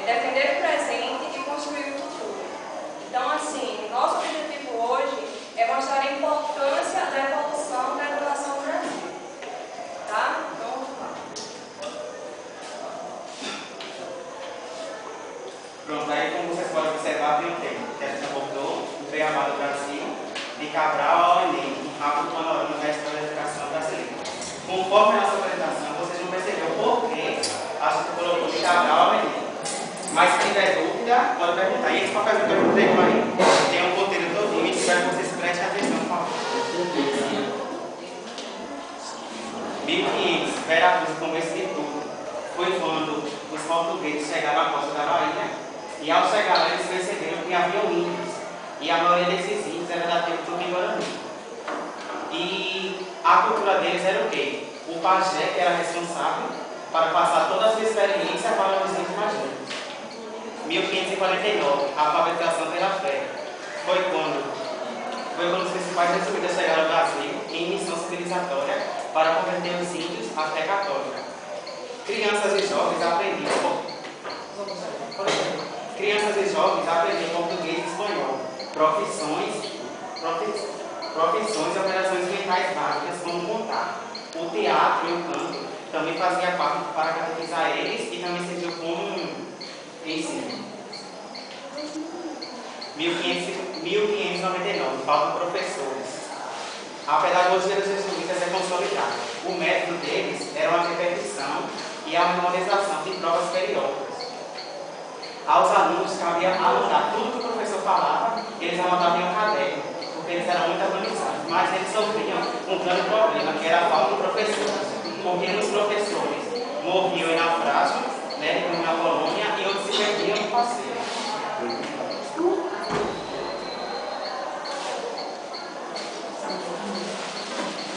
defender o presente e construir o futuro. Então, assim, nosso objetivo hoje é mostrar a importância da evolução da educação no Brasil. Tá? Então, vamos lá. Pronto, aí como vocês podem observar, tem um tema que a gente abordou, o beabá do Brasil, de Cabral ao Enem, um rápido panorama da história da educação brasileira. Conforme a nossa apresentação, vocês vão perceber o porquê a gente colocou de Cabral ao Enem. Mas se tiver dúvida, pode perguntar. E esse papelzinho que eu tenho aí, tem um roteiro todinho, e espero que vocês prestem atenção, por favor. 1500, Veracruz, começo de tudo, foi quando os portugueses chegaram à costa da Bahia. E ao chegar lá, eles perceberam que havia índios, e a maioria desses índios era da tribo Tupi-Guarani. E a cultura deles era o quê? O pajé, que era responsável para passar toda a sua experiência para os índios mais novos. 1549, a alfabetização pela fé. Foi quando os principais jesuítas chegaram ao Brasil em missão civilizatória para converter os índios à fé católica. Crianças e jovens aprendiam português e espanhol, profissões e operações mentais básicas como contar. O teatro e o canto também fazia parte para catequizar eles e também serviu como ensino. 1599, faltam professores. A pedagogia dos jesuítas é consolidada. O método deles era uma repetição e a memorização de provas periódicas. Aos alunos cabia anotar tudo que o professor falava, eles anotavam em um caderno, porque eles eram muito organizados, mas eles sofriam um grande problema, que era a falta de professores, porque os professores morriam em naufrágio, né, na colônia, e outros se perdiam no passeio.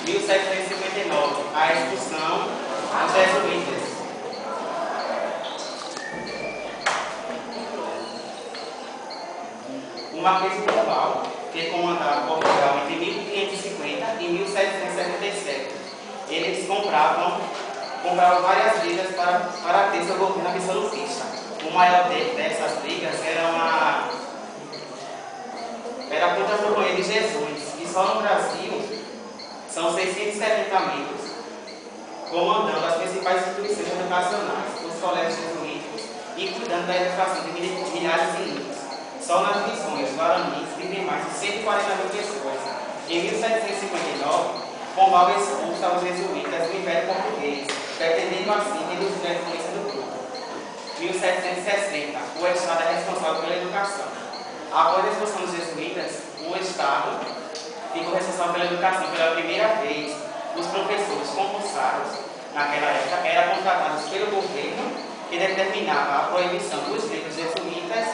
1759, a expulsão dos jesuítas. O Marquês de Pombal, que comandava Portugal entre 1550 e 1777. Eles compravam várias ligas para ter seu governo absolutista. O maior dessas ligas era contra a Companhia de Jesus, e só no Brasil são 670 membros, comandando as principais instituições educacionais, os colégios jesuíticos e cuidando da educação de milhares de índios. Só nas missões guaranis vivem mais de 140 mil pessoas. Em 1759, Pombal expulsa os jesuítas do Império Português, pretendendo assim reduzir a influência do grupo. 1760, o Estado é responsável pela educação. Após a expulsão dos jesuítas, o Estado ficou responsável pela educação pela primeira vez. Os professores concursados, naquela época, eram contratados pelo governo, que determinava a proibição dos livros jesuítas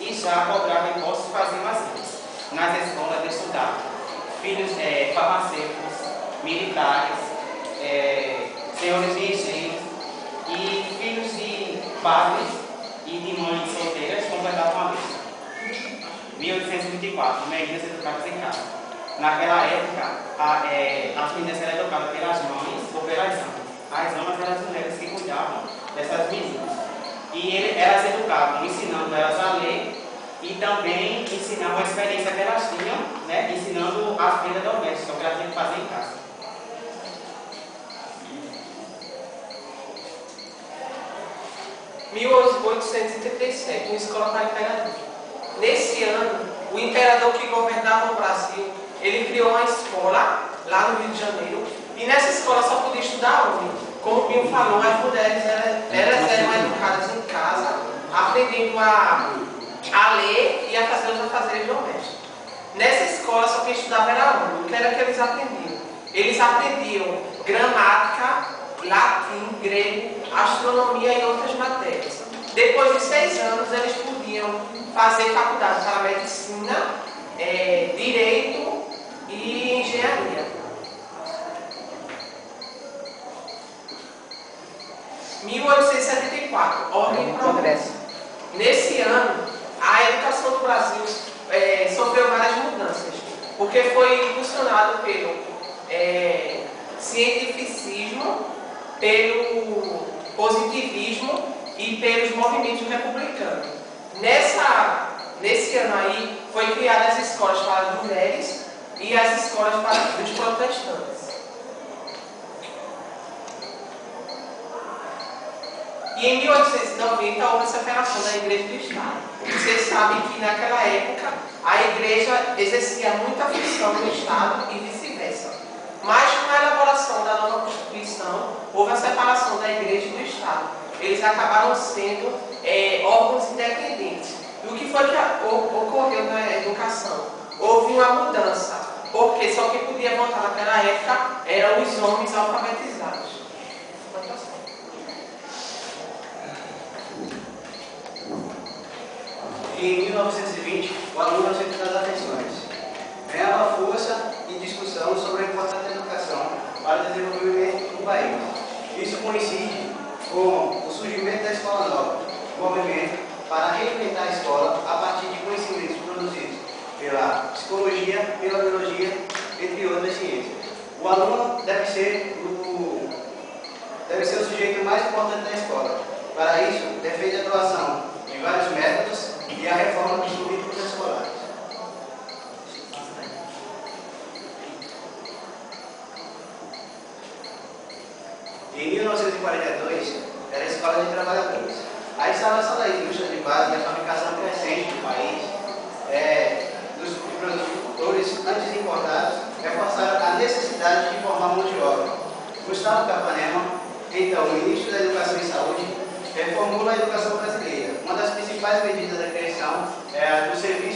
e já cobrava impostos e fazia as leis. Nas escolas estudavam filhos farmacêuticos, militares, senhores de engenho e filhos de padres e de mães solteiras completavam a lista. 1824, medidas educadas em casa. Naquela época, as meninas eram educadas pelas mães ou pelas amas. As amas eram as mulheres que cuidavam dessas meninas. E elas educavam, ensinando elas a ler e também ensinavam a experiência que elas tinham, né, ensinando as vidas domésticas, o que elas tinham que fazer em casa. Em 1837, uma escola para imperador. Nesse ano, o imperador que governava o Brasil, ele criou uma escola lá no Rio de Janeiro, e nessa escola só podia estudar homem. Como o Pinho falou, as mulheres eram educadas em casa, aprendendo a ler e a fazer os afazeres domésticos. Nessa escola só quem estudava era homem. O que era que eles aprendiam? Eles aprendiam gramática, latim, grego, astronomia e outras matérias. Depois de 6 anos, eles podiam fazer faculdade para medicina, direito e engenharia. 1874, Ordem e Progresso. Nesse ano, a educação do Brasil sofreu várias mudanças, porque foi impulsionado pelo cientificismo, pelo positivismo e pelos movimentos republicanos. Nesse ano aí, foi criadas as escolas para as mulheres e as escolas para os protestantes. E em 1890 houve a separação da Igreja do Estado. Vocês sabem que naquela época a Igreja exercia muita função no Estado e vice-versa. Mas com a elaboração da nova Constituição, houve a separação da Igreja e do Estado. Eles acabaram sendo órgãos independentes. E o que foi que ocorreu na educação? Houve uma mudança, porque só quem podia votar naquela época eram os homens alfabetizados. Em 1920, o aluno no centro das atenções ganhava força e discussão sobre a importância da educação para o desenvolvimento do país. Isso coincide com o surgimento da escola nova, um movimento para reinventar a escola a partir de conhecimentos produzidos pela psicologia, pela biologia, entre outras ciências. O aluno deve ser o sujeito mais importante da escola. Para isso, defende a atuação de vários métodos e a reforma dos currículos escolares. Em 1942, era a Escola de Trabalhadores. A instalação da indústria de base e a fabricação crescente do país, dos produtores antes importados, reforçaram a necessidade de formar mão de obra. Gustavo Capanema, então ministro da Educação e Saúde, reformula a educação brasileira. Uma das principais medidas da criação é a do serviço